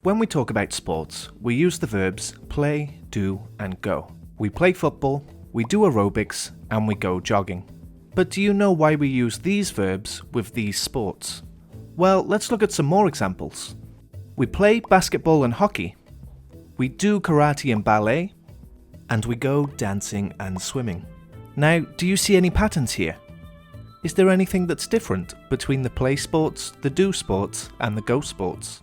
When we talk about sports, we use the verbs play, do, and go. We play football, we do aerobics, and we go jogging. But do you know why we use these verbs with these sports? Well, let's look at some more examples. We play basketball and hockey. We do karate and ballet. And we go dancing and swimming. Now, do you see any patterns here? Is there anything that's different between the play sports, the do sports, and the go sports?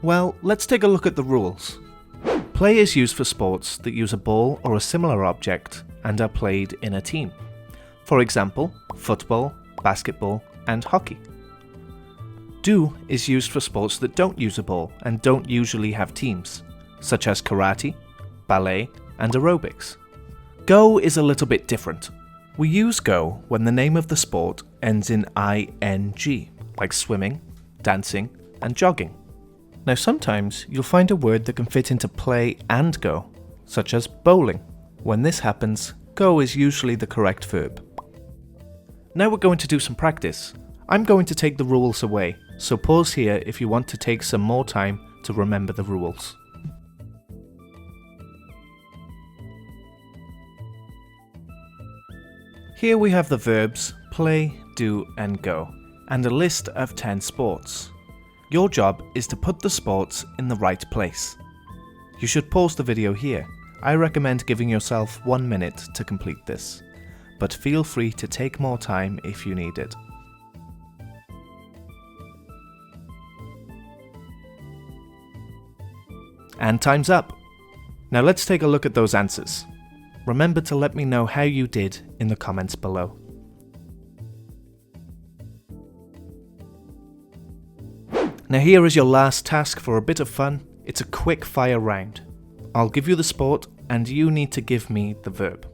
Well, let's take a look at the rules. Play is used for sports that use a ball or a similar object and are played in a team. For example, football, basketball, and hockey. Do is used for sports that don't use a ball and don't usually have teams, such as karate, ballet, and aerobics. Go is a little bit different. We use go when the name of the sport ends in ing, like swimming, dancing, and jogging. Now sometimes you'll find a word that can fit into play and go, such as bowling. When this happens, go is usually the correct verb. Now we're going to do some practice. I'm going to take the rules away, so pause here if you want to take some more time to remember the rules. Here we have the verbs play, do, and go, and a list of 10 sports. Your job is to put the sports in the right place. You should pause the video here. I recommend giving yourself 1 minute to complete this, but feel free to take more time if you need it. And time's up. Now let's take a look at those answers. Remember to let me know how you did in the comments below. Now here is your last task for a bit of fun. It's a quick fire round. I'll give you the sport and you need to give me the verb.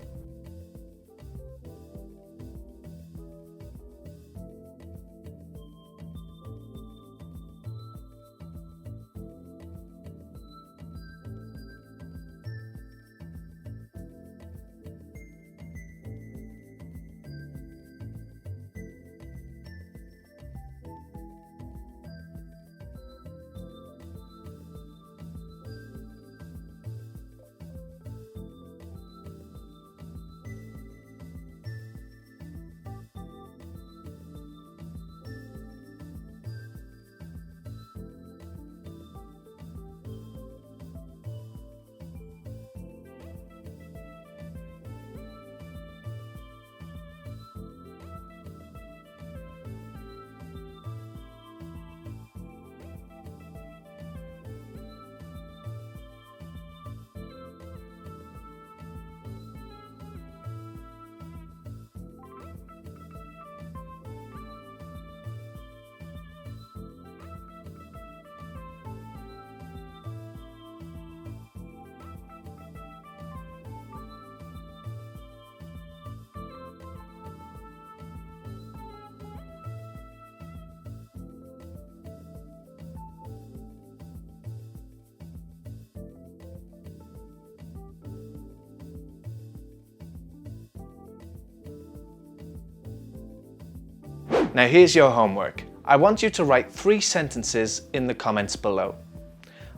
Now here's your homework. I want you to write 3 sentences in the comments below.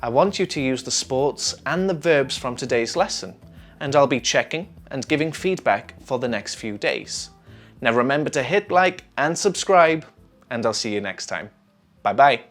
I want you to use the sports and the verbs from today's lesson, and I'll be checking and giving feedback for the next few days. Now remember to hit like and subscribe, and I'll see you next time. Bye bye.